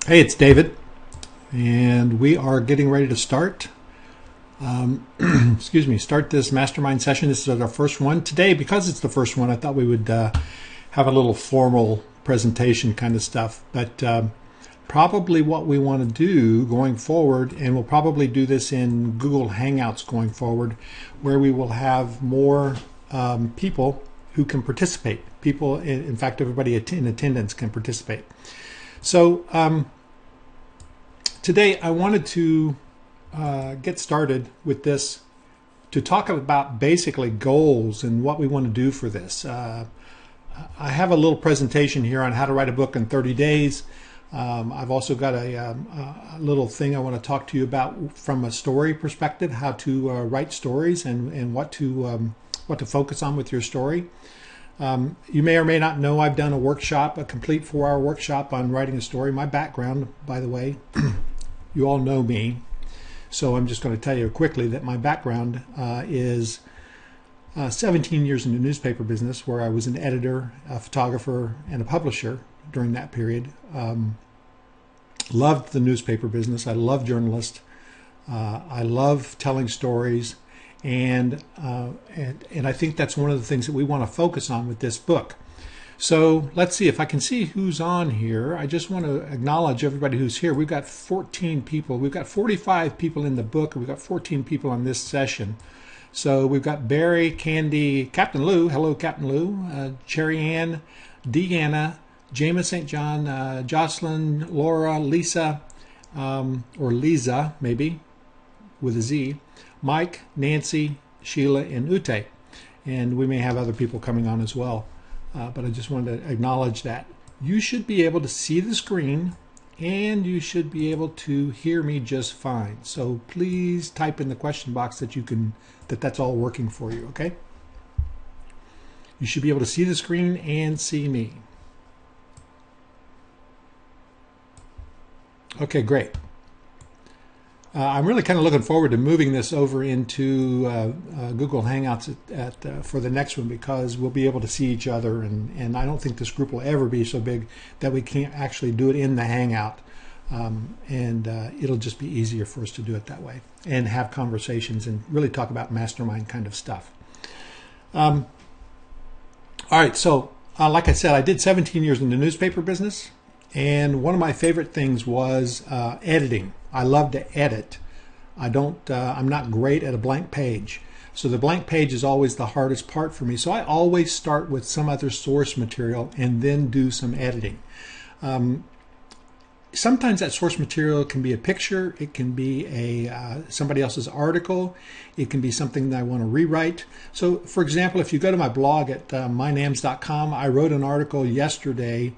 Hey, it's David, and we are getting ready to start. Start this mastermind session. This is our first one today. Because it's the first one, I thought we would have a little formal presentation kind of stuff. But probably what we want to do going forward, and we'll probably do this in Google Hangouts going forward, where we will have more people who can participate. People, in fact, everybody in attendance can participate. So today I wanted to get started with this to talk about basically goals and what we want to do for this. I have a little presentation here on how to write a book in 30 days. I've also got a little thing I want to talk to you about from a story perspective, how to write stories and what to focus on with your story. You may or may not know I've done a workshop, a complete 4-hour workshop on writing a story. My background, by the way, you all know me, so I'm just going to tell you quickly that my background is 17 years in the newspaper business, where I was an editor, a photographer, and a publisher during that period. Loved the newspaper business. I love journalists. I love telling stories. And I think that's one of the things that we want to focus on with this book. So let's see if I can see who's on here. I just want to acknowledge everybody who's here. We've got 14 people. We've got 45 people in the book. We've got 14 people on this session. So we've got Barry, Candy, Captain Lou. Hello, Captain Lou. Cherry Ann, Deanna, James St. John, Jocelyn, Laura, Lisa, or Lisa, maybe, with a Z. Mike, Nancy, Sheila, and Ute. And we may have other people coming on as well. But I just wanted to acknowledge that. You should be able to see the screen and you should be able to hear me just fine. So please type in the question box that's all working for you, okay? You should be able to see the screen and see me. Okay, great. I'm really kind of looking forward to moving this over into Google Hangouts for the next one, because we'll be able to see each other, and I don't think this group will ever be so big that we can't actually do it in the Hangout, and it'll just be easier for us to do it that way and have conversations and really talk about mastermind kind of stuff. All right, so like I said, I did 17 years in the newspaper business, and one of my favorite things was editing. I love to edit. I'm not great at a blank page. So the blank page is always the hardest part for me. So I always start with some other source material and then do some editing. Sometimes that source material can be a picture. It can be somebody else's article. It can be something that I want to rewrite. So for example, if you go to my blog at mynams.com, I wrote an article yesterday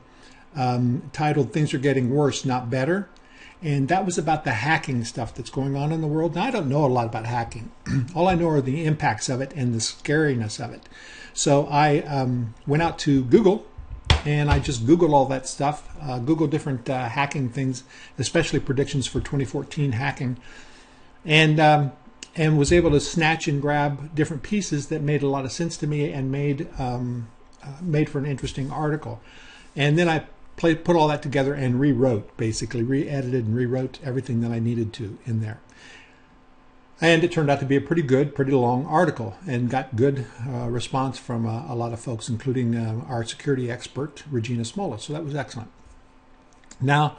titled "Things Are Getting Worse, Not Better." And that was about the hacking stuff that's going on in the world. Now, I don't know a lot about hacking. All I know are the impacts of it and the scariness of it. So I went out to Google and I just Googled all that stuff, Googled different hacking things, especially predictions for 2014 hacking, and was able to snatch and grab different pieces that made a lot of sense to me and made for an interesting article. And then I put all that together and rewrote, basically re-edited and rewrote everything that I needed to in there. And it turned out to be a pretty long article, and got good response from a lot of folks, including our security expert, Regina Smollett. So that was excellent. Now,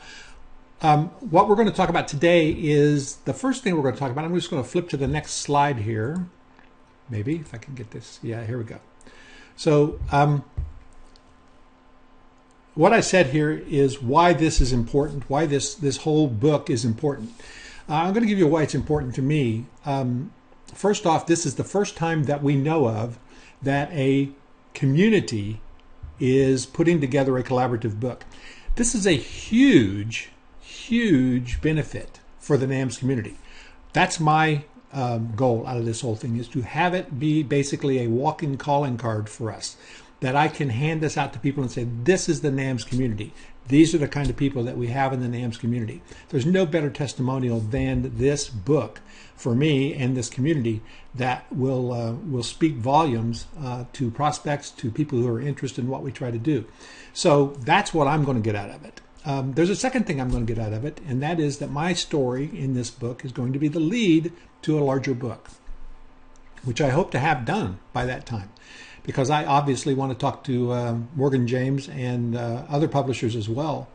what we're going to talk about today is the first thing we're going to talk about. I'm just going to flip to the next slide here. Maybe, if I can get this. Yeah, here we go. So, what I said here is why this is important, why this whole book is important. I'm going to give you why it's important to me. First off, this is the first time that we know of that a community is putting together a collaborative book. This is a huge, huge benefit for the NAMS community. That's my goal out of this whole thing, is to have it be basically a walking calling card for us, that I can hand this out to people and say, this is the NAMS community. These are the kind of people that we have in the NAMS community. There's no better testimonial than this book for me and this community that will speak volumes to prospects, to people who are interested in what we try to do. So that's what I'm going to get out of it. there's a second thing I'm going to get out of it, and that is that my story in this book is going to be the lead to a larger book, which I hope to have done by that time, because I obviously want to talk to Morgan James and other publishers as well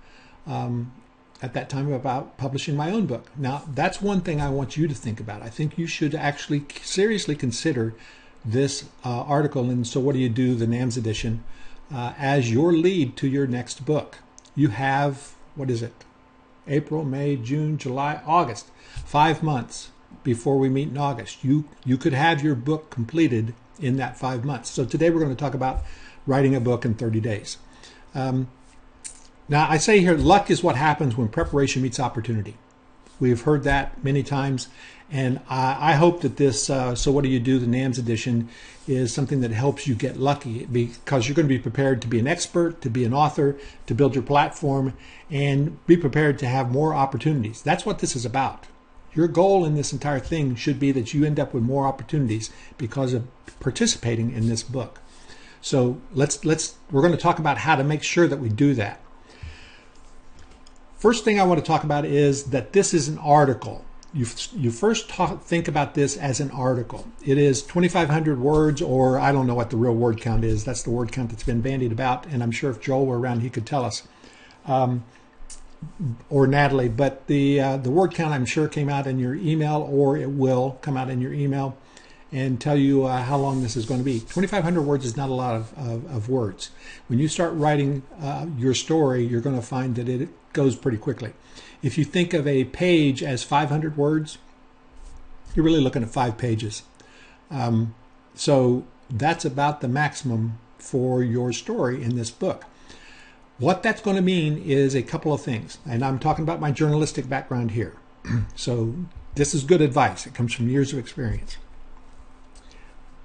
at that time about publishing my own book. Now, that's one thing I want you to think about. I think you should actually seriously consider this article in So What Do You Do, the NAMS edition, as your lead to your next book. You have, what is it? April, May, June, July, August. 5 months before we meet in August. You could have your book completed in that 5 months. So today we're going to talk about writing a book in 30 days. Now, I say here, luck is what happens when preparation meets opportunity. We've heard that many times, and I hope that this So What Do You Do, the NAMS edition, is something that helps you get lucky, because you're going to be prepared to be an expert, to be an author, to build your platform, and be prepared to have more opportunities. That's what this is about. Your goal in this entire thing should be that you end up with more opportunities because of participating in this book. So we're going to talk about how to make sure that we do that. First thing I want to talk about is that this is an article. You first think about this as an article. It is 2,500 words, or I don't know what the real word count is. That's the word count that's been bandied about, and I'm sure if Joel were around, he could tell us, or Natalie. But the word count, I'm sure, came out in your email, or it will come out in your email and tell you how long this is going to be. 2,500 words is not a lot of words. When you start writing your story, you're going to find that it goes pretty quickly. If you think of a page as 500 words, you're really looking at 5 pages. So that's about the maximum for your story in this book. What that's going to mean is a couple of things, and I'm talking about my journalistic background here. So this is good advice. It comes from years of experience.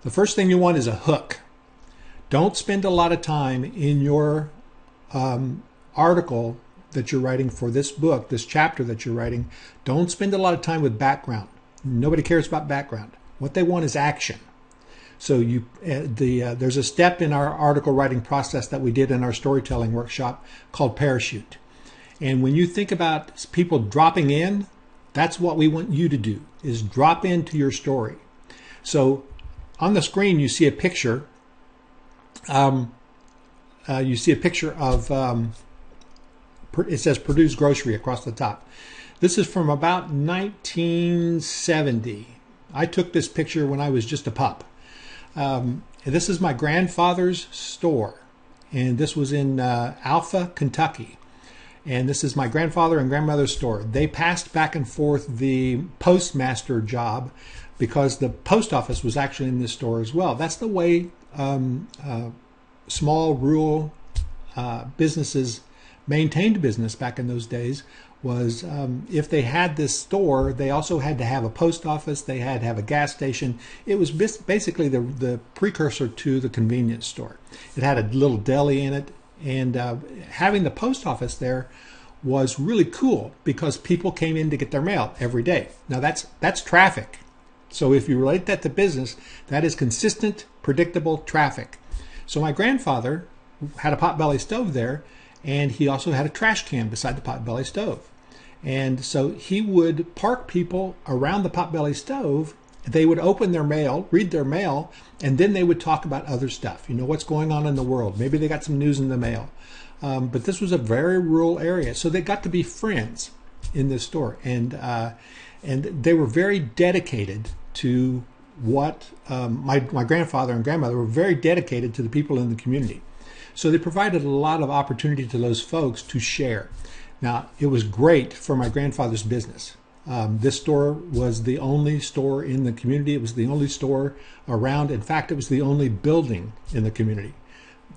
The first thing you want is a hook. Don't spend a lot of time in your article that you're writing for this book, this chapter that you're writing. Don't spend a lot of time with background. Nobody cares about background. What they want is action. So there's a step in our article writing process that we did in our storytelling workshop called parachute. And when you think about people dropping in, that's what we want you to do, is drop into your story. So on the screen, you see a picture. You see a picture of, it says Purdue's Grocery across the top. This is from about 1970. I took this picture when I was just a pup. This is my grandfather's store, and this was in Alpha, Kentucky. And this is my grandfather and grandmother's store. They passed back and forth the postmaster job because the post office was actually in this store as well. That's the way small rural businesses maintained business back in those days. Was if they had this store, they also had to have a post office, they had to have a gas station. It was basically the precursor to the convenience store. It had a little deli in it, and having the post office there was really cool because people came in to get their mail every day. Now that's traffic. So if you relate that to business, that is consistent, predictable traffic. So my grandfather had a potbelly stove there, and he also had a trash can beside the potbelly stove. And so he would park people around the potbelly stove. They would open their mail, read their mail, and then they would talk about other stuff. You know, what's going on in the world. Maybe they got some news in the mail. But this was a very rural area, so they got to be friends in this store. And they were very dedicated to what my grandfather and grandmother were very dedicated to the people in the community. So they provided a lot of opportunity to those folks to share. Now, it was great for my grandfather's business. This store was the only store in the community. It was the only store around. In fact, it was the only building in the community.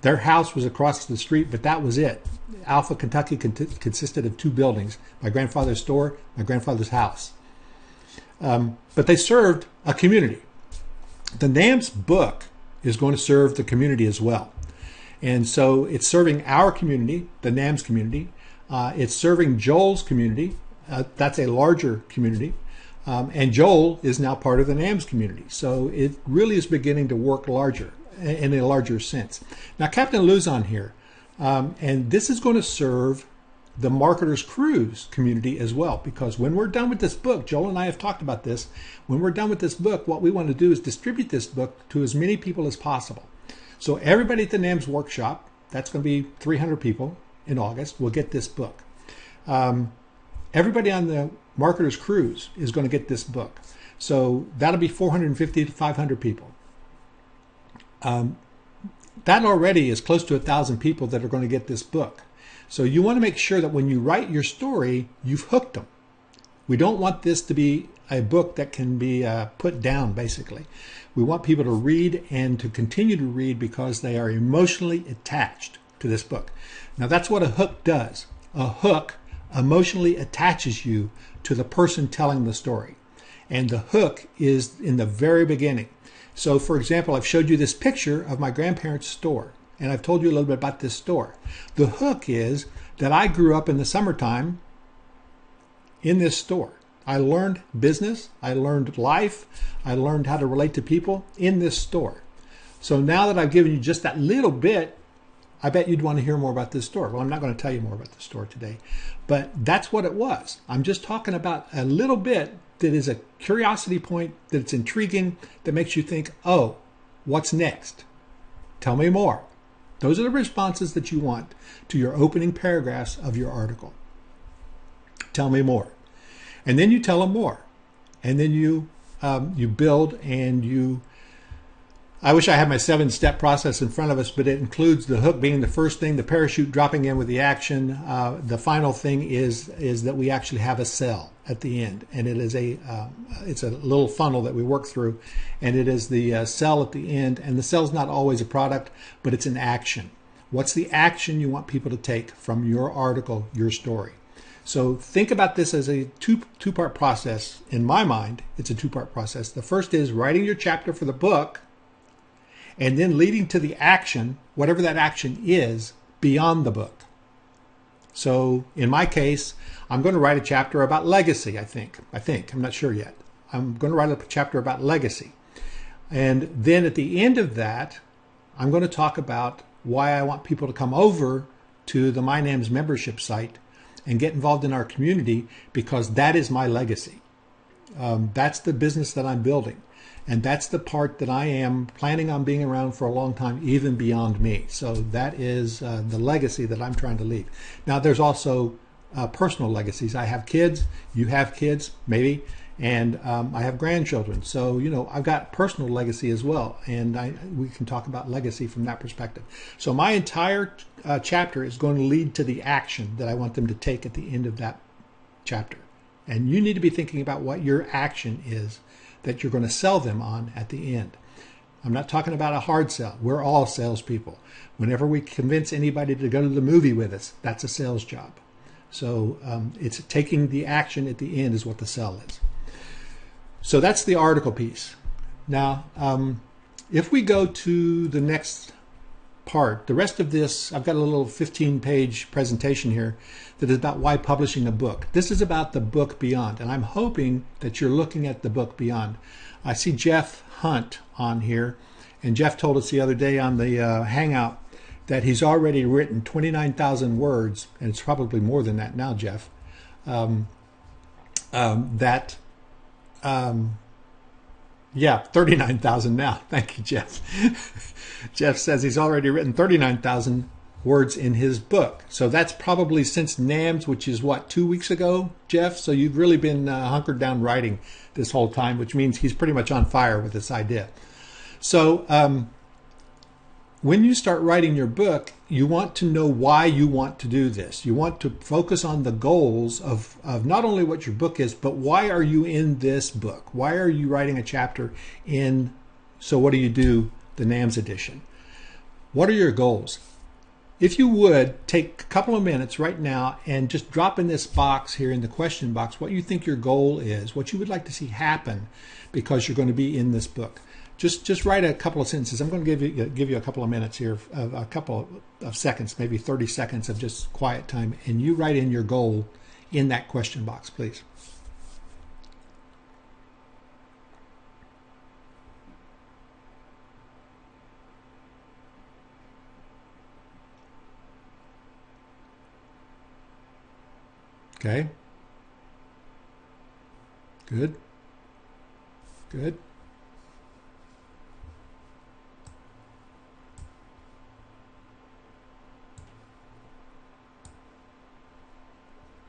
Their house was across the street, but that was it. Alpha, Kentucky consisted of 2 buildings, my grandfather's store, my grandfather's house. But they served a community. The NAMS book is going to serve the community as well. And so it's serving our community, the NAMS community. It's serving Joel's community. That's a larger community. And Joel is now part of the NAMS community. So it really is beginning to work larger, in a larger sense. Now, Captain Lou's on here. And this is going to serve the Marketers Cruise community as well, because when we're done with this book, Joel and I have talked about this, when we're done with this book, what we want to do is distribute this book to as many people as possible. So everybody at the NAMS workshop, that's going to be 300 people in August, will get this book. Everybody on the Marketers Cruise is going to get this book. So that'll be 450 to 500 people. That already is close to 1,000 people that are going to get this book. So you want to make sure that when you write your story, you've hooked them. We don't want this to be a book that can be put down, basically. We want people to read and to continue to read because they are emotionally attached to this book. Now, that's what a hook does. A hook emotionally attaches you to the person telling the story. And the hook is in the very beginning. So, for example, I've showed you this picture of my grandparents' store, and I've told you a little bit about this store. The hook is that I grew up in the summertime in this store. I learned business, I learned life, I learned how to relate to people in this store. So now that I've given you just that little bit, I bet you'd want to hear more about this store. Well, I'm not going to tell you more about the store today, but that's what it was. I'm just talking about a little bit that is a curiosity point, that's intriguing, that makes you think, oh, what's next? Tell me more. Those are the responses that you want to your opening paragraphs of your article. Tell me more. And then you tell them more. And then you build and you... I wish I had my 7-step process in front of us, but it includes the hook being the first thing, the parachute dropping in with the action. The final thing is that we actually have a sell at the end, and it is it's a little funnel that we work through, and it is the sell at the end. And the sell is not always a product, but it's an action. What's the action you want people to take from your article, your story? So think about this as a two-part process. In my mind, it's a two-part process. The first is writing your chapter for the book, and then leading to the action, whatever that action is, beyond the book. So in my case, I'm going to write a chapter about legacy, I think. I'm not sure yet. I'm going to write a chapter about legacy. And then at the end of that, I'm going to talk about why I want people to come over to the MyNAMS membership site and get involved in our community, because that is my legacy. That's the business that I'm building. And that's the part that I am planning on being around for a long time, even beyond me. So that is the legacy that I'm trying to leave. Now, there's also personal legacies. I have kids. You have kids, maybe. And I have grandchildren. So, you know, I've got personal legacy as well. And we can talk about legacy from that perspective. So my entire chapter is going to lead to the action that I want them to take at the end of that chapter. And you need to be thinking about what your action is that you're going to sell them on at the end. I'm not talking about a hard sell. We're all salespeople. Whenever we convince anybody to go to the movie with us, that's a sales job. So it's taking the action at the end is what the sell is. So that's the article piece. Now, if we go to the next part, the rest of this, I've got a little 15-page presentation here that is about why publishing a book. This is about the book beyond, and I'm hoping that you're looking at the book beyond. I see Jeff Hunt on here, and Jeff told us the other day on the Hangout that he's already written 29,000 words, and it's probably more than that now, Jeff. Yeah, 39,000 now. Thank you, Jeff. Jeff says he's already written 39,000 words in his book. So that's probably since NAMS, which is what, 2 weeks ago, Jeff? So you've really been hunkered down writing this whole time, which means he's pretty much on fire with this idea. So when you start writing your book, you want to know why you want to do this. You want to focus on the goals of not only what your book is, but why are you in this book? Why are you writing a chapter in So What Do You Do, the NAMS edition? What are your goals? If you would, take a couple of minutes right now and just drop in this box here in the question box what you think your goal is, what you would like to see happen because you're going to be in this book. Just write a couple of sentences. I'm going to give you a couple of minutes here, a couple of seconds, maybe 30 seconds of just quiet time, and you write in your goal in that question box, please. Okay. Good. Good.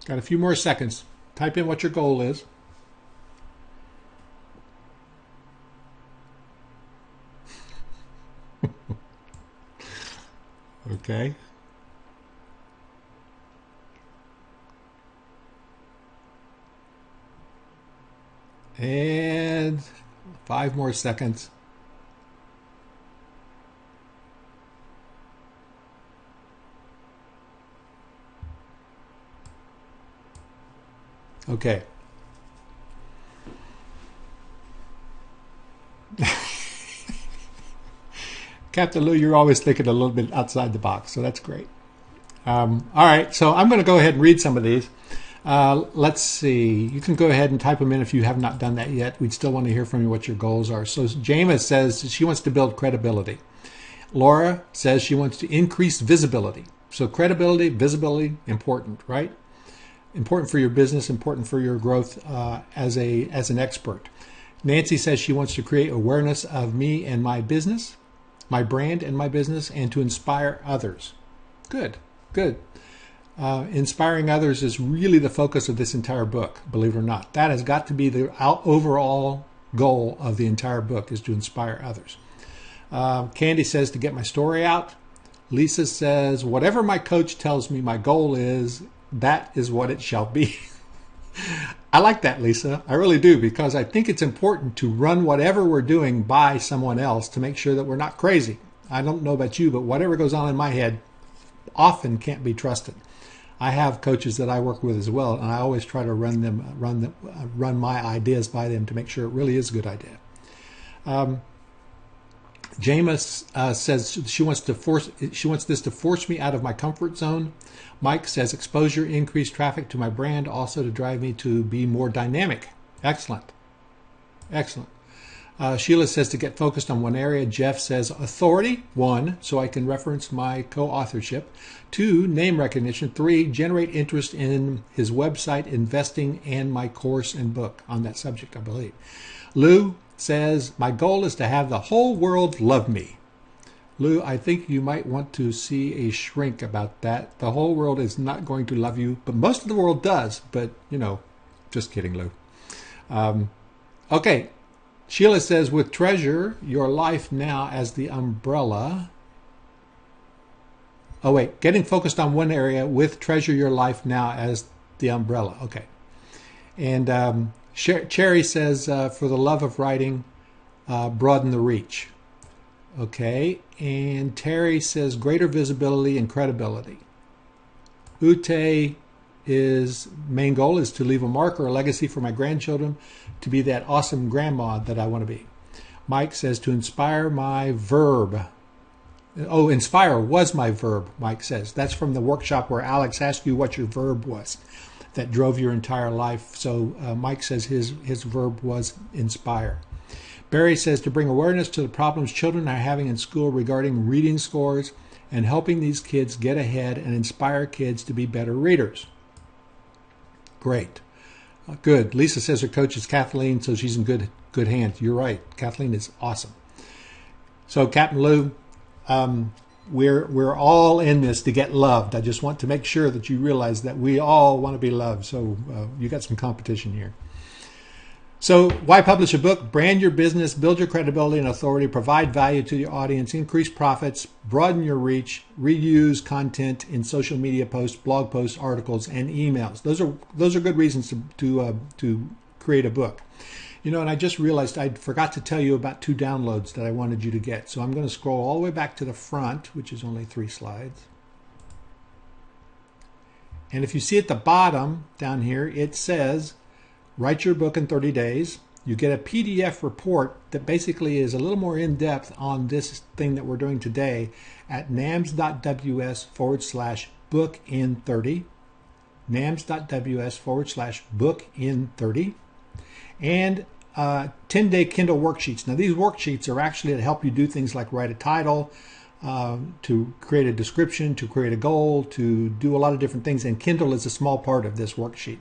Got a few more seconds. Type in what your goal is. Okay. And 5 more seconds. Okay. Captain Lou, you're always thinking a little bit outside the box, so that's great. All right, so I'm going to go ahead and read some of these. Let's see. You can go ahead and type them in if you have not done that yet. We'd still want to hear from you what your goals are. So Jama says she wants to build credibility. Laura says she wants to increase visibility. So credibility, visibility, important, right? Important for your business, important for your growth as an expert. Nancy says she wants to create awareness of me and my business, my brand and my business, and to inspire others. Good, good. Inspiring others is really the focus of this entire book, believe it or not. That has got to be the overall goal of the entire book, is to inspire others. Candy says to get my story out. Lisa says, whatever my coach tells me my goal is, that is what it shall be. I like that, Lisa. I really do, because I think it's important to run whatever we're doing by someone else to make sure that we're not crazy. I don't know about you, but whatever goes on in my head often can't be trusted. I have coaches that I work with as well, and I always try to run my ideas by them to make sure it really is a good idea. James says she wants this to force me out of my comfort zone. Mike says exposure, increased traffic to my brand, also to drive me to be more dynamic. Excellent. Excellent. Sheila says to get focused on one area. Jeff says authority, 1, so I can reference my co-authorship. 2, name recognition. 3, generate interest in his website, investing, and my course and book on that subject, I believe. Lou says, my goal is to have the whole world love me. Lou, I think you might want to see a shrink about that. The whole world is not going to love you, but most of the world does. But, you know, just kidding, Lou. Okay. Sheila says, with treasure your life now as the umbrella. Oh, wait. Getting focused on one area with treasure your life now as the umbrella. Okay. And Cherry says, for the love of writing, broaden the reach. Okay. And Terry says, greater visibility and credibility. Ute is main goal is to leave a mark or a legacy for my grandchildren, to be that awesome grandma that I want to be. Mike says to inspire my verb. Oh, inspire was my verb, Mike says. That's from the workshop where Alex asked you what your verb was that drove your entire life. So Mike says his verb was inspire. Barry says to bring awareness to the problems children are having in school regarding reading scores and helping these kids get ahead and inspire kids to be better readers. Great. Good. Lisa says her coach is Kathleen, so she's in good hands. You're right. Kathleen is awesome. So, Captain Lou, we're all in this to get loved. I just want to make sure that you realize that we all want to be loved. So you got some competition here. So why publish a book? Brand your business, build your credibility and authority, provide value to your audience, increase profits, broaden your reach, reuse content in social media posts, blog posts, articles, and emails. Those are good reasons to create a book. You know, and I just realized I forgot to tell you about 2 downloads that I wanted you to get. So I'm going to scroll all the way back to the front, which is only 3 slides. And if you see at the bottom down here, it says, write your book in 30 days. You get a PDF report that basically is a little more in-depth on this thing that we're doing today at nams.ws/book in 30. nams.ws/book in 30. And 10-day Kindle worksheets. Now, these worksheets are actually to help you do things like write a title, to create a description, to create a goal, to do a lot of different things. And Kindle is a small part of this worksheet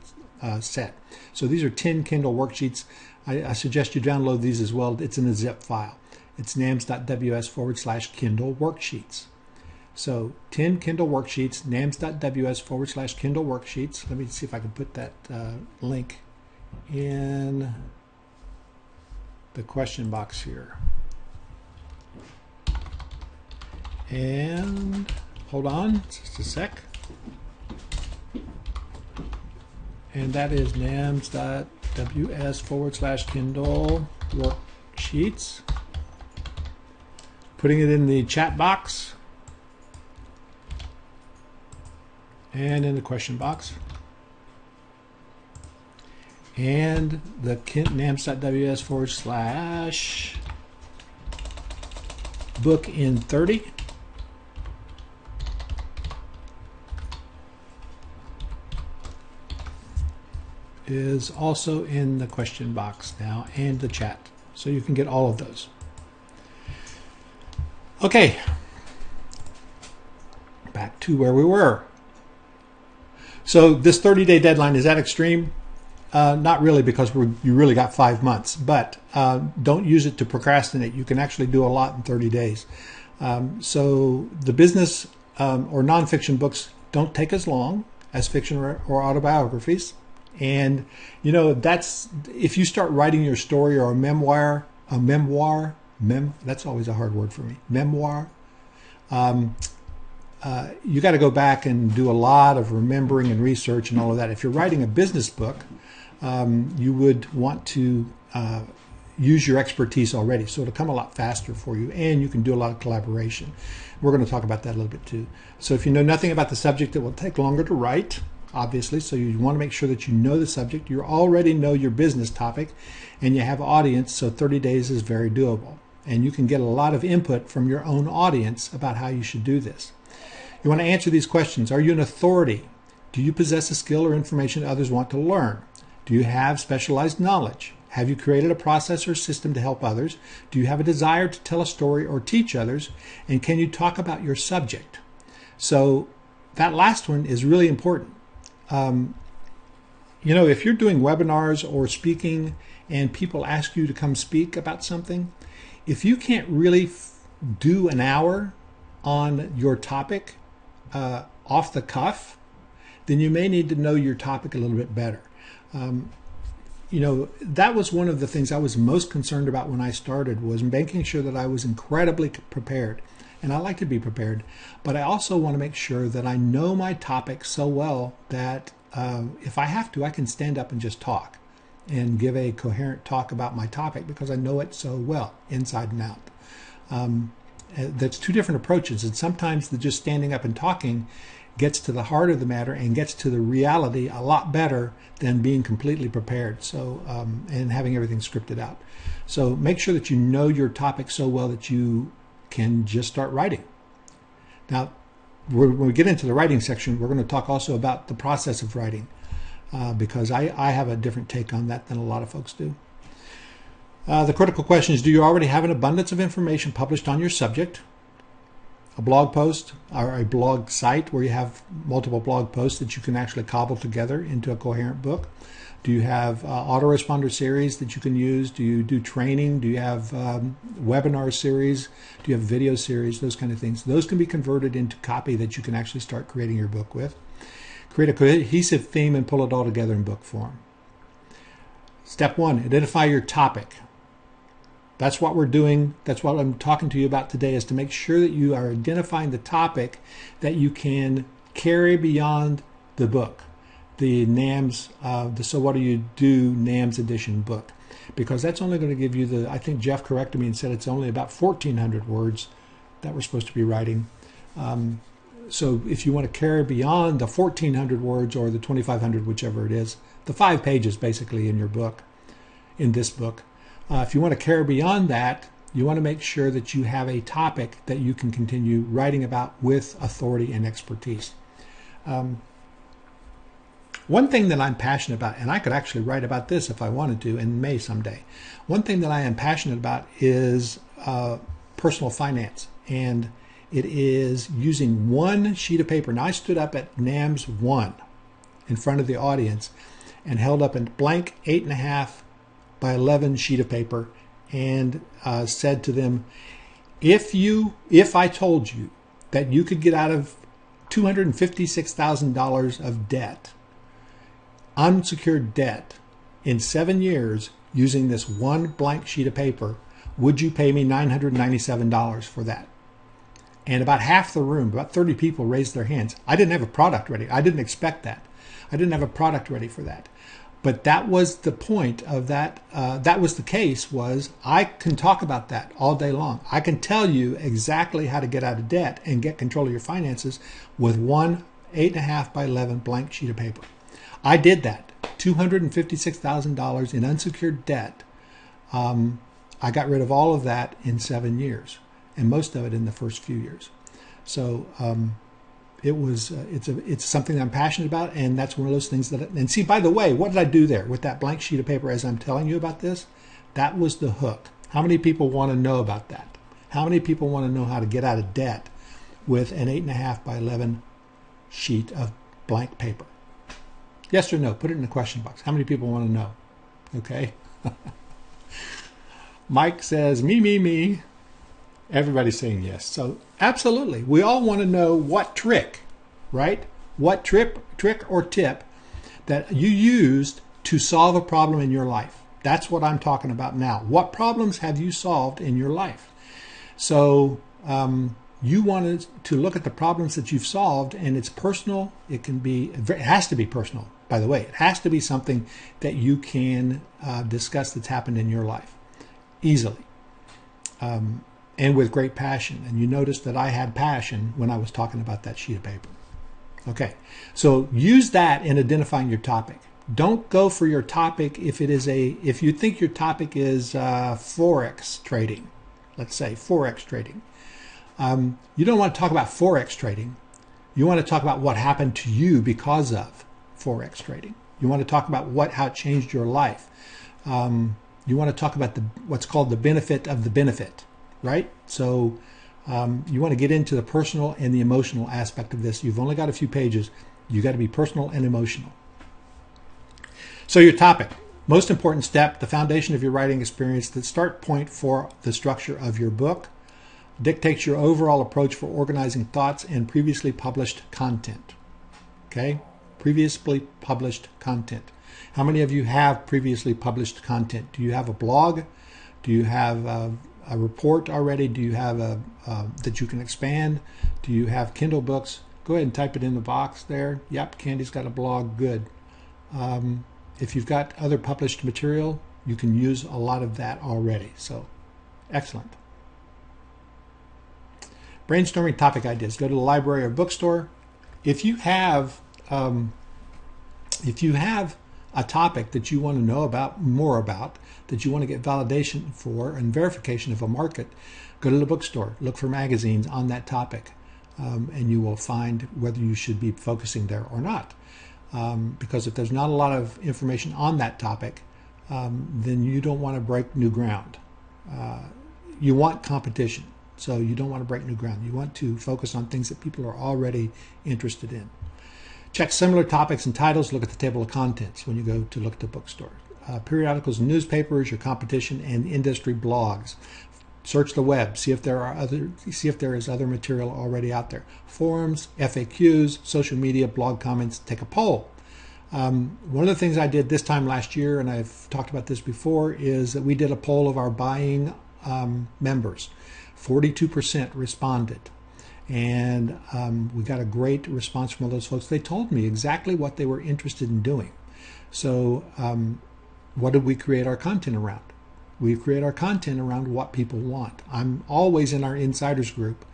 set. So these are 10 Kindle worksheets. I suggest you download these as well. It's in a zip file. It's nams.ws/Kindle worksheets. So 10 Kindle worksheets, nams.ws/Kindle worksheets. Let me see if I can put that link in the question box here. And hold on just a sec. And that is nams.ws/Kindle worksheets. Putting it in the chat box and in the question box. And the nams.ws/book in 30. Is also in the question box now and the chat. So you can get all of those. Okay, back to where we were. So this 30-day deadline, is that extreme? Not really, because you really got 5 months, but don't use it to procrastinate. You can actually do a lot in 30 days. So the business or nonfiction books don't take as long as fiction or autobiographies. And you know, that's if you start writing your story or a memoir, that's always a hard word for me, memoir, you got to go back and do a lot of remembering and research and all of that. If you're writing a business book, you would want to use your expertise already, so it'll come a lot faster for you, and you can do a lot of collaboration. We're going to talk about that a little bit too. So if you know nothing about the subject, it will take longer to write, obviously, so you want to make sure that you know the subject, you already know your business topic, and you have audience, so 30 days is very doable. And you can get a lot of input from your own audience about how you should do this. You want to answer these questions. Are you an authority? Do you possess a skill or information others want to learn? Do you have specialized knowledge? Have you created a process or system to help others? Do you have a desire to tell a story or teach others? And can you talk about your subject? So that last one is really important. You know, if you're doing webinars or speaking and people ask you to come speak about something, if you can't really do an hour on your topic off the cuff, then you may need to know your topic a little bit better. You know, that was one of the things I was most concerned about when I started, was making sure that I was incredibly prepared. And I like to be prepared, but I also want to make sure that I know my topic so well that if I have to, I can stand up and just talk and give a coherent talk about my topic because I know it so well, inside and out. That's two different approaches, and sometimes the just standing up and talking gets to the heart of the matter and gets to the reality a lot better than being completely prepared. So and having everything scripted out. So make sure that you know your topic so well that you can just start writing. Now, when we get into the writing section, we're going to talk also about the process of writing because I have a different take on that than a lot of folks do. The critical question is, do you already have an abundance of information published on your subject? A blog post or a blog site where you have multiple blog posts that you can actually cobble together into a coherent book? Do you have autoresponder series that you can use? Do you do training? Do you have webinar series? Do you have video series? Those kind of things. Those can be converted into copy that you can actually start creating your book with. Create a cohesive theme and pull it all together in book form. Step 1, identify your topic. That's what we're doing. That's what I'm talking to you about today, is to make sure that you are identifying the topic that you can carry beyond the book. The NAMS, the So What Do You Do NAMS edition book, because that's only going to give you the, I think Jeff corrected me and said it's only about 1,400 words that we're supposed to be writing. So if you want to carry beyond the 1,400 words or the 2,500, whichever it is, the 5 pages basically in your book, in this book, if you want to carry beyond that, you want to make sure that you have a topic that you can continue writing about with authority and expertise. One thing that I'm passionate about, and I could actually write about this if I wanted to and may someday, one thing that I am passionate about is personal finance. And It is using one sheet of paper. Now I stood up at NAMS 1 in front of the audience and held up a blank 8.5 by 11 sheet of paper and said to them, if I told you that you could get out of $256,000 of debt, unsecured debt, in 7 years using this one blank sheet of paper, would you pay me $997 for that? And about half the room, about 30 people, raised their hands. I didn't have a product ready. I didn't expect that. I didn't have a product ready for that. But that was the point of that. That was the case. Was I can talk about that all day long. I can tell you exactly how to get out of debt and get control of your finances with one 8.5 by 11 blank sheet of paper. I did that. $256,000 in unsecured debt. I got rid of all of that in 7 years, and most of it in the first few years. So it's something that I'm passionate about, and that's one of those things that. And see, by the way, what did I do there with that blank sheet of paper as I'm telling you about this? That was the hook. How many people want to know about that? How many people want to know how to get out of debt with an 8.5 by 11 sheet of blank paper? Yes or no? Put it in the question box. How many people want to know? Okay. Mike says, me. Everybody's saying yes. So absolutely. We all want to know what trick, right? What trick or tip that you used to solve a problem in your life. That's what I'm talking about now. What problems have you solved in your life? So you wanted to look at the problems that you've solved, and it's personal. It has to be personal, by the way. It has to be something that you can discuss that's happened in your life easily and with great passion. And you notice that I had passion when I was talking about that sheet of paper. Okay, so use that in identifying your topic. Don't go for your topic if you think your topic is Forex trading. Let's say Forex trading. You don't want to talk about Forex trading. You want to talk about what happened to you because of Forex trading. You want to talk about how it changed your life. You want to talk about what's called the benefit of the benefit, right? So you want to get into the personal and the emotional aspect of this. You've only got a few pages. You got to be personal and emotional. So your topic, most important step, the foundation of your writing experience, the start point for the structure of your book, dictates your overall approach for organizing thoughts and previously published content. Okay? Previously published content. How many of you have previously published content? Do you have a blog? Do you have a report already? Do you have that you can expand? Do you have Kindle books? Go ahead and type it in the box there. Yep, Candy's got a blog. Good. If you've got other published material, you can use a lot of that already. So, excellent. Brainstorming topic ideas. Go to the library or bookstore. If you have a topic that you want to know more about, that you want to get validation for and verification of a market, go to the bookstore. Look for magazines on that topic, and you will find whether you should be focusing there or not. Because if there's not a lot of information on that topic, then you don't want to break new ground. You want competition, so you don't want to break new ground. You want to focus on things that people are already interested in. Check similar topics and titles. Look at the table of contents when you go to look at the bookstore. Periodicals and newspapers, your competition, and industry blogs. Search the web. See if there is other material already out there. Forums, FAQs, social media, blog comments. Take a poll. One of the things I did this time last year, and I've talked about this before, is that we did a poll of our buying members. 42% responded. And we got a great response from all those folks. They told me exactly what they were interested in doing. So what did we create our content around? We create our content around what people want. I'm always in our insiders group,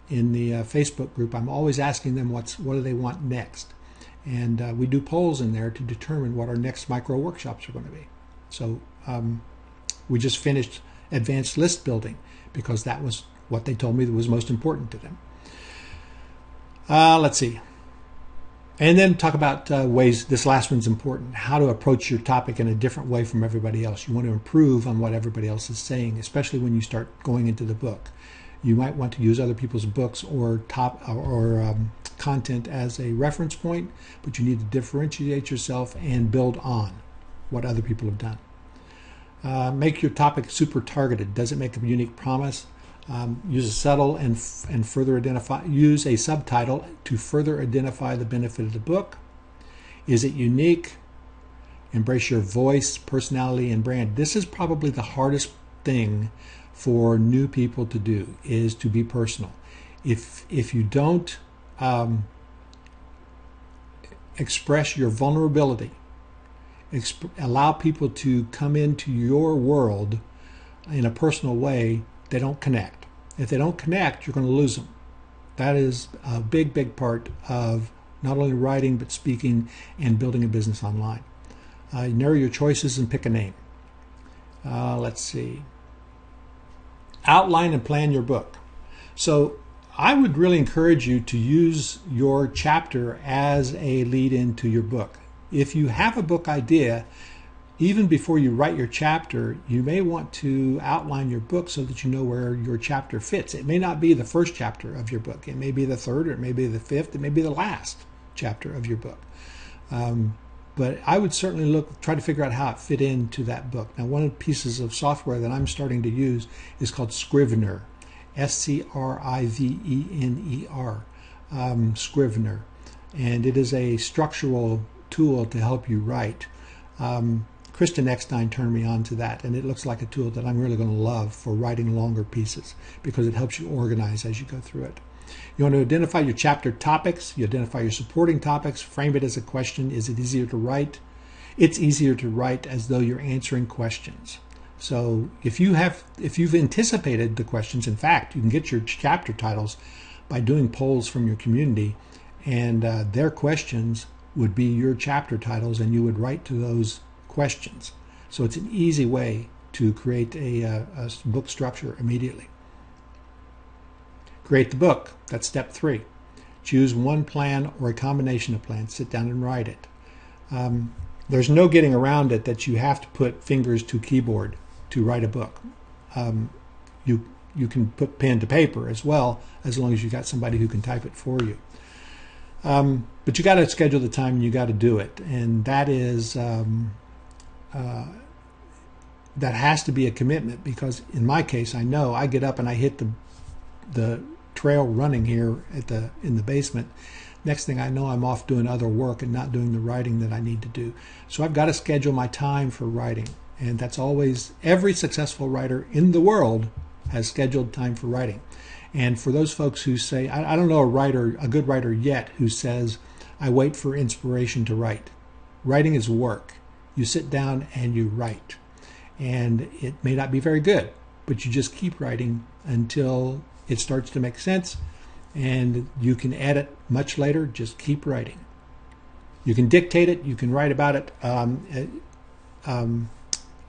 in the Facebook group. I'm always asking them what do they want next. And we do polls in there to determine what our next micro workshops are going to be. So we just finished advanced list building because that was what they told me that was most important to them. Let's see. And then talk about ways, this last one's important, how to approach your topic in a different way from everybody else. You want to improve on what everybody else is saying, especially when you start going into the book. You might want to use other people's books or content as a reference point, but you need to differentiate yourself and build on what other people have done. Make your topic super targeted. Does it make a unique promise? Use a subtle and further identify. Use a subtitle to further identify the benefit of the book. Is it unique? Embrace your voice, personality, and brand. This is probably the hardest thing for new people to do, is to be personal. If you don't express your vulnerability, allow people to come into your world in a personal way, they don't connect. If they don't connect, you're going to lose them. That is a big, big part of not only writing, but speaking and building a business online. Narrow your choices and pick a name. Let's see. Outline and plan your book. So I would really encourage you to use your chapter as a lead into your book. If you have a book idea, even before you write your chapter, you may want to outline your book so that you know where your chapter fits. It may not be the first chapter of your book. It may be the third, or it may be the fifth, it may be the last chapter of your book. But I would certainly try to figure out how it fit into that book. Now, one of the pieces of software that I'm starting to use is called Scrivener, Scrivener, Scrivener, and it is a structural tool to help you write. Kristen Eckstein turned me on to that, and it looks like a tool that I'm really going to love for writing longer pieces because it helps you organize as you go through it. You want to identify your chapter topics. You identify your supporting topics. Frame it as a question. Is it easier to write? It's easier to write as though you're answering questions. So if you've anticipated the questions, in fact, you can get your chapter titles by doing polls from your community, and their questions would be your chapter titles, and you would write to those questions. So it's an easy way to create a book structure immediately. Create the book. That's step 3. Choose one plan or a combination of plans. Sit down and write it. There's no getting around it that you have to put fingers to keyboard to write a book. You can put pen to paper as well, as long as you got somebody who can type it for you. But you got to schedule the time and you got to do it, and that is that has to be a commitment, because in my case, I know I get up and I hit the trail running here in the basement. Next thing I know, I'm off doing other work and not doing the writing that I need to do. So I've got to schedule my time for writing, and that's always, every successful writer in the world has scheduled time for writing. And for those folks who say, I don't know a good writer yet who says, I wait for inspiration to write. Writing is work. You sit down and you write. And it may not be very good, but you just keep writing until it starts to make sense, and you can edit much later. Just keep writing. You can dictate it. You can write about it.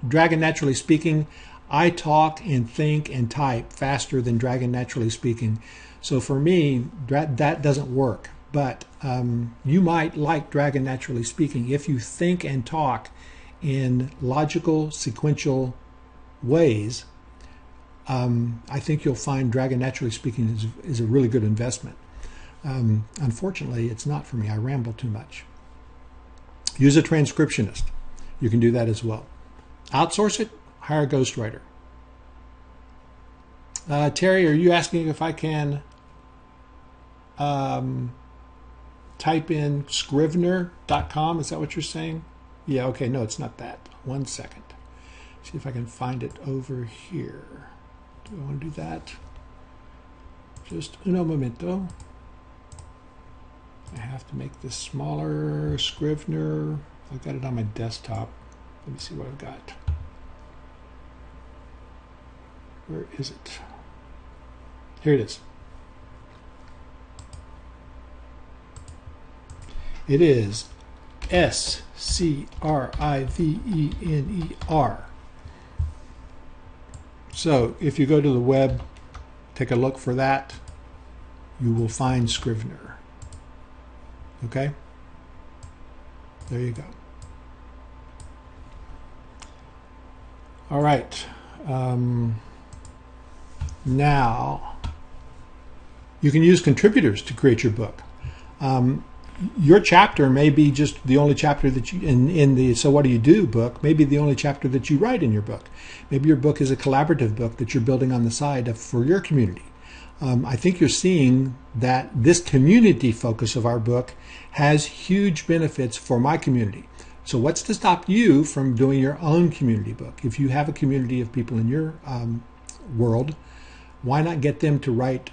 Dragon Naturally Speaking, I talk and think and type faster than Dragon Naturally Speaking. So for me, that doesn't work. But you might like Dragon Naturally Speaking if you think and talk in logical, sequential ways. I think you'll find Dragon Naturally Speaking is a really good investment. Unfortunately, it's not for me. I ramble too much. Use a transcriptionist. You can do that as well. Outsource it. Hire a ghostwriter. Terry, are you asking if I can type in Scrivener.com? Is that what you're saying? Yeah, okay. No, it's not that. 1 second. See if I can find it over here. Do I want to do that? Just uno momento. I have to make this smaller. Scrivener. I've got it on my desktop. Let me see what I've got. Where is it? Here it is. It is Scrivener. So if you go to the web, take a look for that, you will find Scrivener. Okay? There you go. All right. Now, You can use contributors to create your book. Your chapter may be just the only chapter that you, in the So What Do You Do book, may be the only chapter that you write in your book. Maybe your book is a collaborative book that you're building on the side for your community. I think you're seeing that this community focus of our book has huge benefits for my community. So what's to stop you from doing your own community book? If you have a community of people in your world, why not get them to write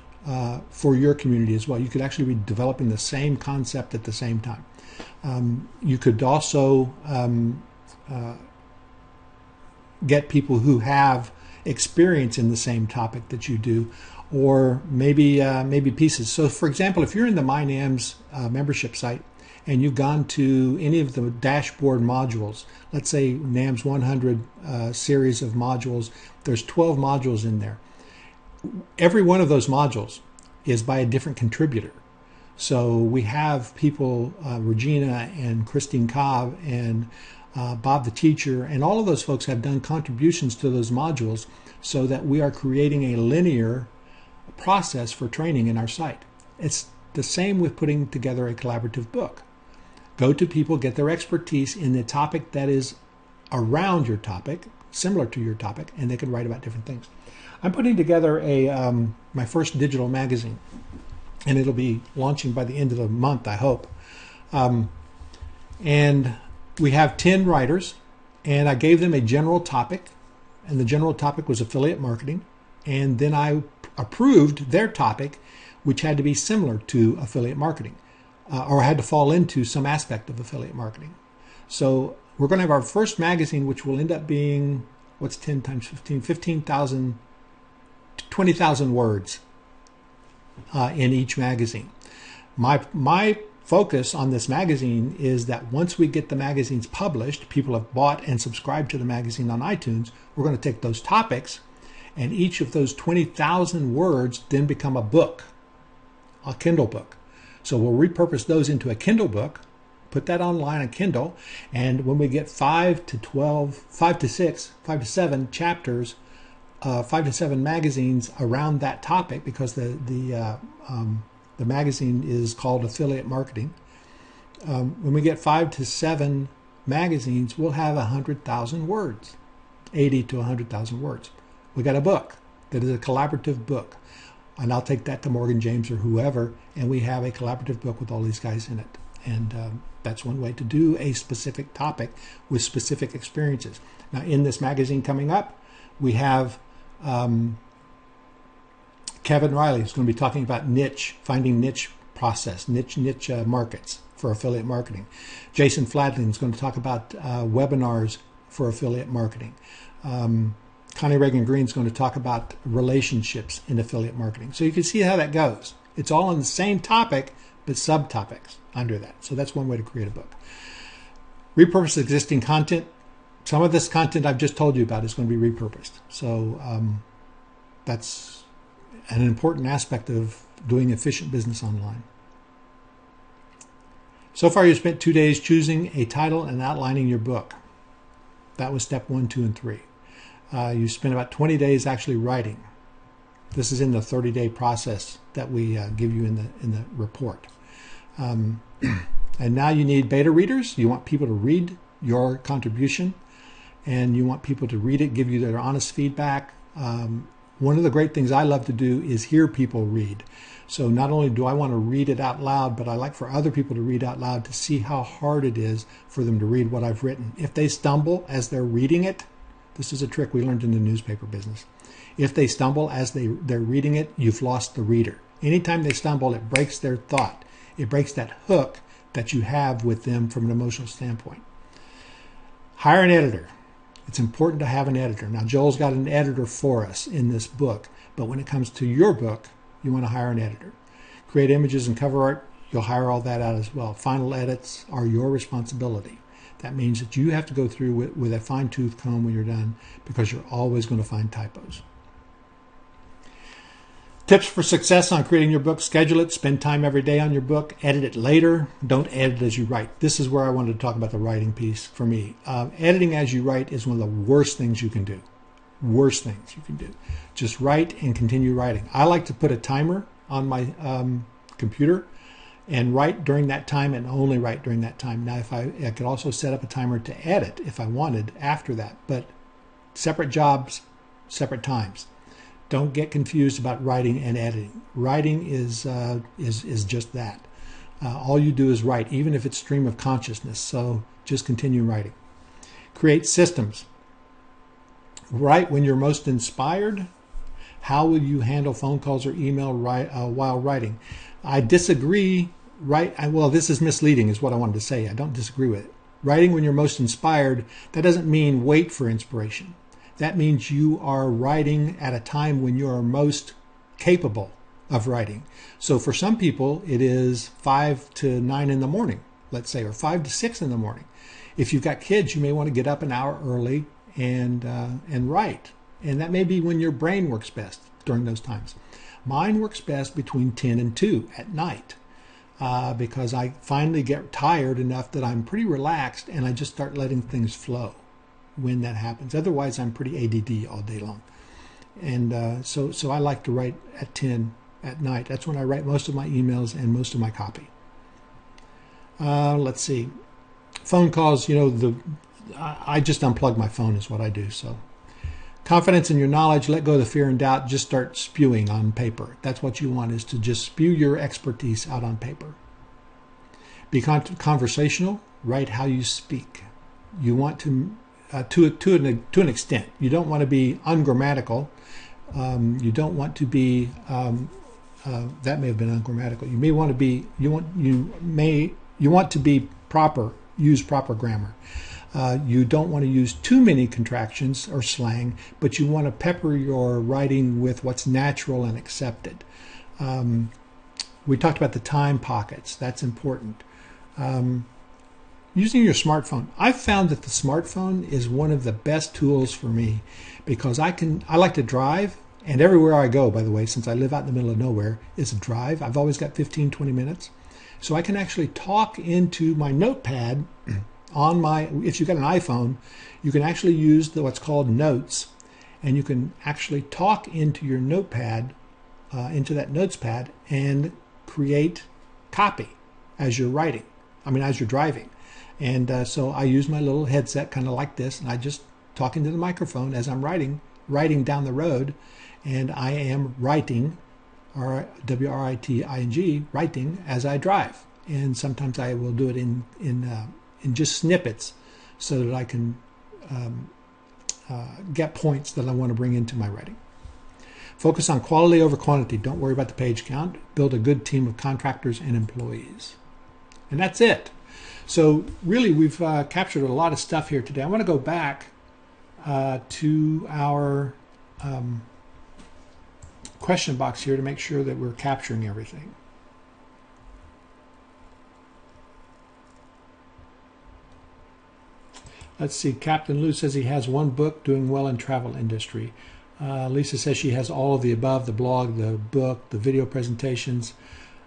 for your community as well? You could actually be developing the same concept at the same time. You could also get people who have experience in the same topic that you do, or maybe pieces. So for example, if you're in the MyNAMS membership site and you've gone to any of the dashboard modules, let's say NAMS 100 series of modules, there's 12 modules in there. Every one of those modules is by a different contributor. So we have people, Regina and Christine Cobb and Bob the teacher, and all of those folks have done contributions to those modules so that we are creating a linear process for training in our site. It's the same with putting together a collaborative book. Go to people, get their expertise in the topic that is around your topic, similar to your topic, and they can write about different things. I'm putting together my first digital magazine, and it'll be launching by the end of the month, I hope. And we have 10 writers, and I gave them a general topic, and the general topic was affiliate marketing, and then I approved their topic, which had to be similar to affiliate marketing, or had to fall into some aspect of affiliate marketing. So we're going to have our first magazine, which will end up being, what's 10 times 15? 15,000, 20,000 words in each magazine. My focus on this magazine is that once we get the magazines published, people have bought and subscribed to the magazine on iTunes, we're going to take those topics, and each of those 20,000 words then become a book, a Kindle book. So we'll repurpose those into a Kindle book, put that online on Kindle, and when we get 5 to 7 chapters, 5 to 7 magazines around that topic, because the magazine is called Affiliate Marketing. When we get 5 to 7 magazines, we'll have 100,000 words, 80 to 100,000 words. We got a book that is a collaborative book, and I'll take that to Morgan James or whoever, and we have a collaborative book with all these guys in it. And that's one way to do a specific topic with specific experiences. Now, in this magazine coming up, we have Kevin Riley is going to be talking about finding niche process, niche markets for affiliate marketing. Jason Fladlin is going to talk about webinars for affiliate marketing. Connie Reagan Green is going to talk about relationships in affiliate marketing. So you can see how that goes. It's all on the same topic, but subtopics under that. So that's one way to create a book. Repurpose existing content. Some of this content I've just told you about is going to be repurposed. So that's an important aspect of doing efficient business online. So far, you spent 2 days choosing a title and outlining your book. That was step 1, 2, and 3. You spent about 20 days actually writing. This is in the 30-day process that we give you in the report. And now you need beta readers. You want people to read your contribution, and you want people to read it, give you their honest feedback. One of the great things I love to do is hear people read. So not only do I want to read it out loud, but I like for other people to read out loud to see how hard it is for them to read what I've written. If they stumble as they're reading it, this is a trick we learned in the newspaper business. If they stumble as they're reading it, you've lost the reader. Anytime they stumble, it breaks their thought. It breaks that hook that you have with them from an emotional standpoint. Hire an editor. It's important to have an editor. Now, Joel's got an editor for us in this book, but when it comes to your book, you want to hire an editor. Create images and cover art, you'll hire all that out as well. Final edits are your responsibility. That means that you have to go through with a fine-tooth comb when you're done, because you're always going to find typos. Tips for success on creating your book: schedule it, spend time every day on your book, edit it later, don't edit as you write. This is where I wanted to talk about the writing piece for me. Editing as you write is one of the worst things you can do. Worst things you can do. Just write and continue writing. I like to put a timer on my computer and write during that time and only write during that time. Now, if I could also set up a timer to edit if I wanted after that, but separate jobs, separate times. Don't get confused about writing and editing. Writing is just that. All you do is write, even if it's stream of consciousness. So just continue writing. Create systems. Write when you're most inspired. How will you handle phone calls or email while writing? I disagree. Well, this is misleading is what I wanted to say. I don't disagree with it. Writing when you're most inspired, that doesn't mean wait for inspiration. That means you are writing at a time when you are most capable of writing. So for some people, it is 5 to 9 in the morning, let's say, or 5 to 6 in the morning. If you've got kids, you may want to get up an hour early and write. And that may be when your brain works best during those times. Mine works best between 10 and 2 at night because I finally get tired enough that I'm pretty relaxed and I just start letting things flow when that happens. Otherwise, I'm pretty ADD all day long. And so I like to write at 10 at night. That's when I write most of my emails and most of my copy. Let's see. Phone calls, I just unplug my phone is what I do. So confidence in your knowledge, let go of the fear and doubt, just start spewing on paper. That's what you want, is to just spew your expertise out on paper. Be conversational, write how you speak. You want to an extent. You don't want to be ungrammatical. You don't want to be that may have been ungrammatical. You may want to be you want to be proper. Use proper grammar. You don't want to use too many contractions or slang, but you want to pepper your writing with what's natural and accepted. We talked about the time pockets. That's important. Using your smartphone. I've found that the smartphone is one of the best tools for me because I like to drive, and everywhere I go, by the way, since I live out in the middle of nowhere, is a drive. I've always got 15, 20 minutes. So I can actually talk into my notepad if you've got an iPhone, you can actually use what's called notes, and you can actually talk into your notepad, into that notes pad, and create copy as you're writing. As you're driving. And so I use my little headset kind of like this, and I just talk into the microphone as I'm writing down the road, and I am writing, W-R-I-T-I-N-G, writing as I drive. And sometimes I will do it in just snippets so that I can get points that I want to bring into my writing. Focus on quality over quantity. Don't worry about the page count. Build a good team of contractors and employees. And that's it. So really, we've captured a lot of stuff here today. I want to go back to our question box here to make sure that we're capturing everything. Let's see. Captain Lou says he has one book, Doing Well in Travel Industry. Lisa says she has all of the above, the blog, the book, the video presentations.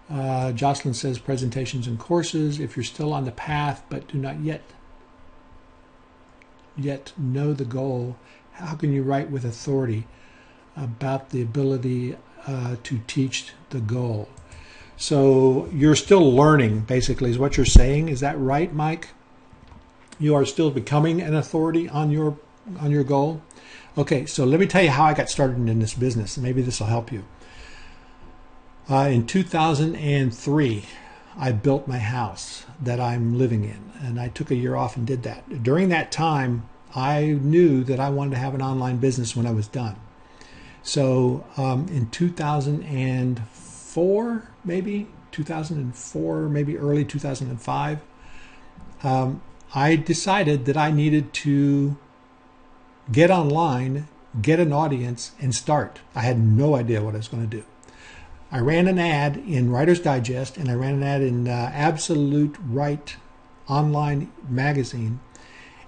Jocelyn says presentations and courses. If you're still on the path but do not yet know the goal, how can you write with authority about the ability to teach the goal? So you're still learning, basically, is what you're saying. Is that right, Mike? You are still becoming an authority on your goal. Okay, so let me tell you how I got started in this business, and maybe this will help you. In 2003, I built my house that I'm living in, and I took a year off and did that. During that time, I knew that I wanted to have an online business when I was done. So in 2004, maybe early 2005, I decided that I needed to get online, get an audience, and start. I had no idea what I was going to do. I ran an ad in Writer's Digest, and I ran an ad in Absolute Right online magazine,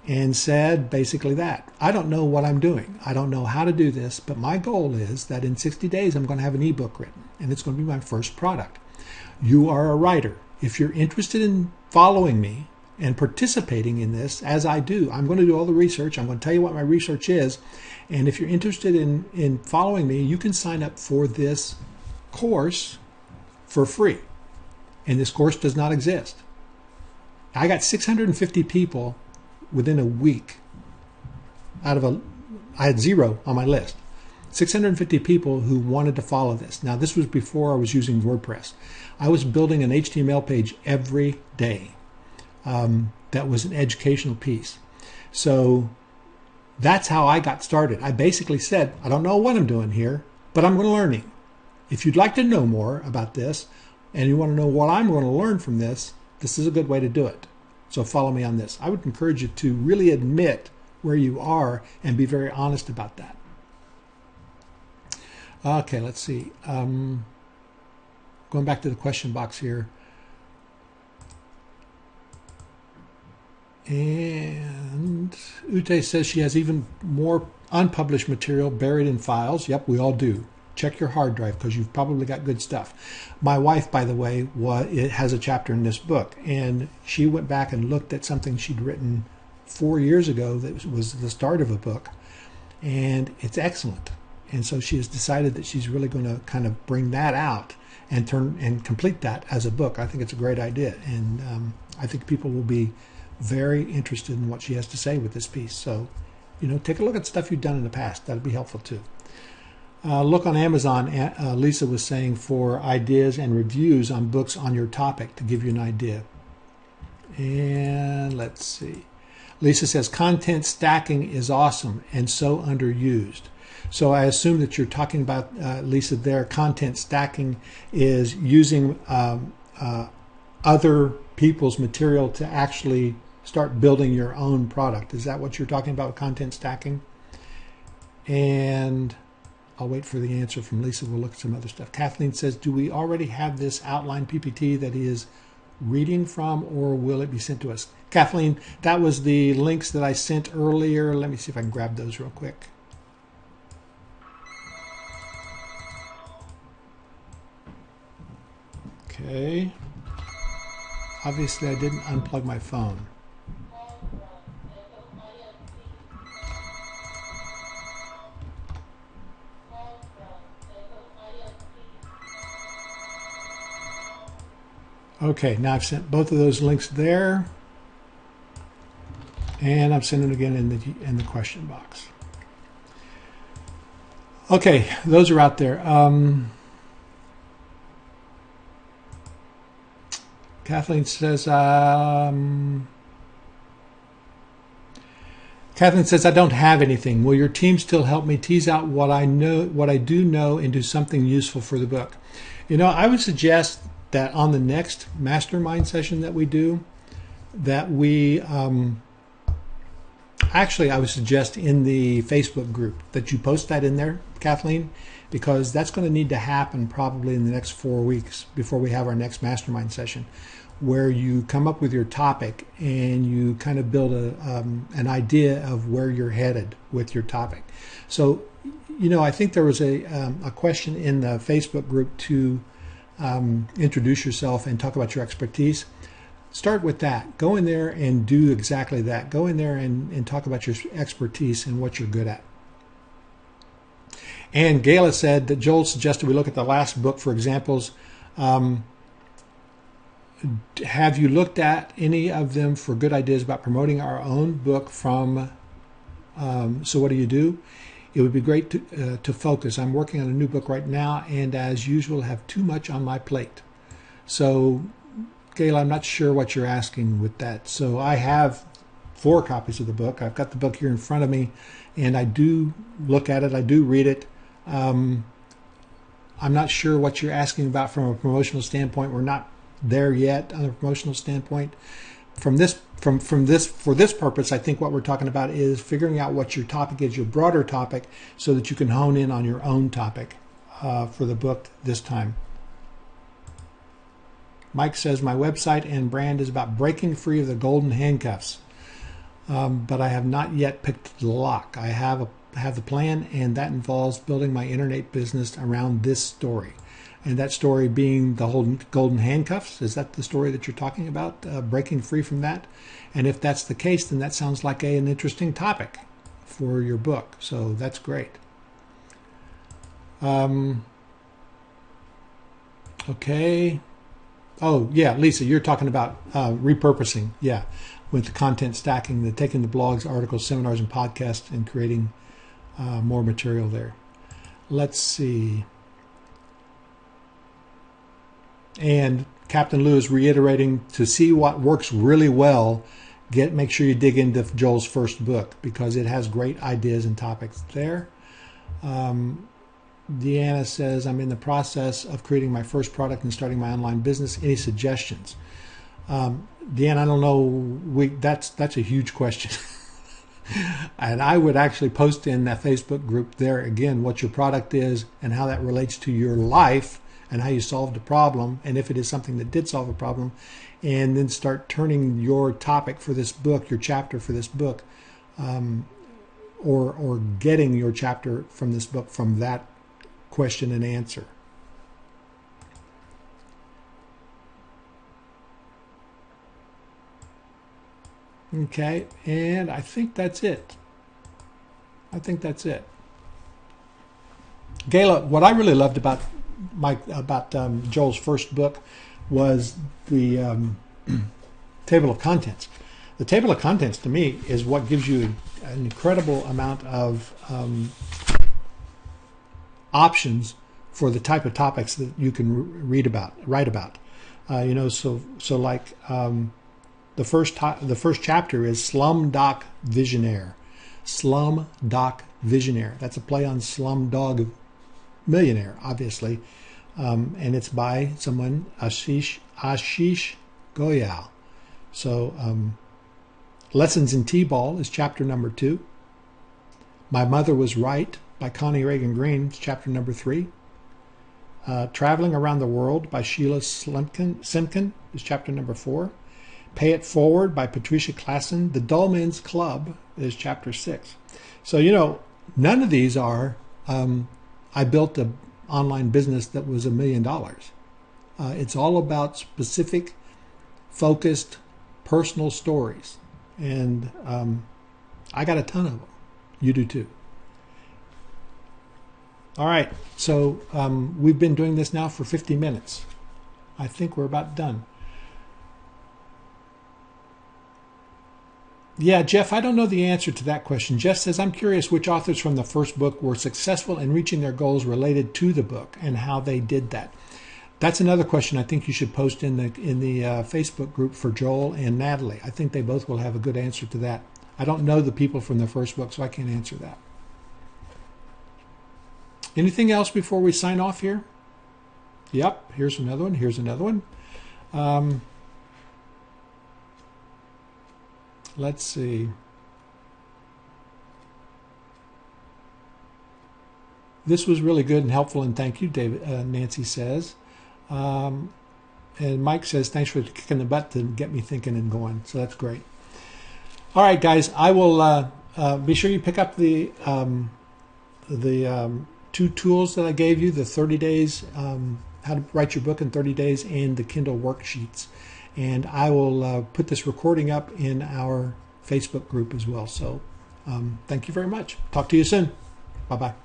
and said basically that. I don't know what I'm doing. I don't know how to do this, but my goal is that in 60 days I'm going to have an ebook written, and it's going to be my first product. You are a writer. If you're interested in following me and participating in this, as I do, I'm going to do all the research. I'm going to tell you what my research is, and if you're interested in following me, you can sign up for this course for free. And this course does not exist. I got 650 people within a week I had 0 on my list. 650 people who wanted to follow this. Now, this was before I was using WordPress. I was building an HTML page every day. That was an educational piece. So that's how I got started. I basically said, I don't know what I'm doing here, but I'm going to learn it. If you'd like to know more about this and you want to know what I'm going to learn from this, this is a good way to do it. So follow me on this. I would encourage you to really admit where you are and be very honest about that. Okay, let's see. Going back to the question box here. And Ute says she has even more unpublished material buried in files. Yep, we all do. Check your hard drive because you've probably got good stuff. My wife, by the way, it has a chapter in this book, and she went back and looked at something she'd written 4 years ago that was the start of a book, and it's excellent. And so she has decided that she's really going to kind of bring that out and complete that as a book. I think it's a great idea, and I think people will be very interested in what she has to say with this piece. So, take a look at stuff you've done in the past. That'd be helpful too. Look on Amazon, Lisa was saying, for ideas and reviews on books on your topic to give you an idea. And let's see. Lisa says, content stacking is awesome and so underused. So I assume that you're talking about, Lisa, there, content stacking is using other people's material to actually start building your own product. Is that what you're talking about with content stacking? And I'll wait for the answer from Lisa. We'll look at some other stuff. Kathleen says, do we already have this outline PPT that he is reading from, or will it be sent to us? Kathleen, that was the links that I sent earlier. Let me see if I can grab those real quick. Okay. Obviously, I didn't unplug my phone. Okay, now I've sent both of those links there, and I'm sending it again in the question box. Okay, those are out there. Kathleen says, I don't have anything. Will your team still help me tease out what I do know into something useful for the book? I would suggest that on the next Mastermind session that we do, that we actually, I would suggest in the Facebook group that you post that in there, Kathleen, because that's going to need to happen probably in the next 4 weeks before we have our next Mastermind session, where you come up with your topic and you kind of build an idea of where you're headed with your topic. So, I think there was a question in the Facebook group to introduce yourself and talk about your expertise. Start with that. Go in there and do exactly that. Go in there and talk about your expertise and what you're good at. And Gayla said that Joel suggested we look at the last book for examples. Have you looked at any of them for good ideas about promoting our own book from So What Do You Do? It would be great to focus. I'm working on a new book right now, and as usual, have too much on my plate. So, Gail, I'm not sure what you're asking with that. So I have 4 copies of the book. I've got the book here in front of me, and I do look at it. I do read it. I'm not sure what you're asking about from a promotional standpoint. We're not there yet on a promotional standpoint. For this purpose, I think what we're talking about is figuring out what your topic is, your broader topic, so that you can hone in on your own topic for the book this time. Mike says, my website and brand is about breaking free of the golden handcuffs, but I have not yet picked the lock. I have the plan, and that involves building my internet business around this story. And that story being the whole golden handcuffs. Is that the story that you're talking about, breaking free from that? And if that's the case, then that sounds like an interesting topic for your book. So that's great. Okay. Oh, yeah, Lisa, you're talking about repurposing. Yeah, with the content stacking, taking the blogs, articles, seminars, and podcasts and creating more material there. Let's see. And Captain Lou is reiterating, to see what works really well, make sure you dig into Joel's first book because it has great ideas and topics there. Deanna says, I'm in the process of creating my first product and starting my online business. Any suggestions? Deanna, I don't know. That's a huge question. And I would actually post in that Facebook group there again what your product is and how that relates to your life and how you solved a problem, and if it is something that did solve a problem, and then start turning your topic for this book, your chapter for this book, or getting your chapter from this book from that question and answer. Okay, and I think that's it. Gayla, what I really loved about Joel's first book was the table of contents. The table of contents to me is what gives you an incredible amount of options for the type of topics that you can write about. So like the first chapter is Slumdog Visionaire. Slumdog Visionaire. That's a play on Slumdog Millionaire, obviously, and it's by someone Ashish Goyal. So, Lessons in T-Ball is chapter number 2. My Mother Was Right by Connie Reagan Green is chapter number 3. Traveling Around the World by Sheila Simkin is chapter number 4. Pay It Forward by Patricia Klassen. The Dull Men's Club is chapter 6. So, none of these are I built an online business that was $1 million. It's all about specific, focused, personal stories. And I got a ton of them. You do too. All right. So we've been doing this now for 50 minutes. I think we're about done. Yeah, Jeff, I don't know the answer to that question. Jeff says, I'm curious which authors from the first book were successful in reaching their goals related to the book and how they did that. That's another question I think you should post in the Facebook group for Joel and Natalie. I think they both will have a good answer to that. I don't know the people from the first book, so I can't answer that. Anything else before we sign off here? Yep, here's another one. Here's another one. Let's see. This was really good and helpful, and thank you, David. Nancy says. And Mike says, thanks for kicking the butt to get me thinking and going. So that's great. All right, guys, I will be sure you pick up the 2 tools that I gave you, the 30 days, how to write your book in 30 days, and the Kindle worksheets. And I will put this recording up in our Facebook group as well. So thank you very much. Talk to you soon. Bye-bye.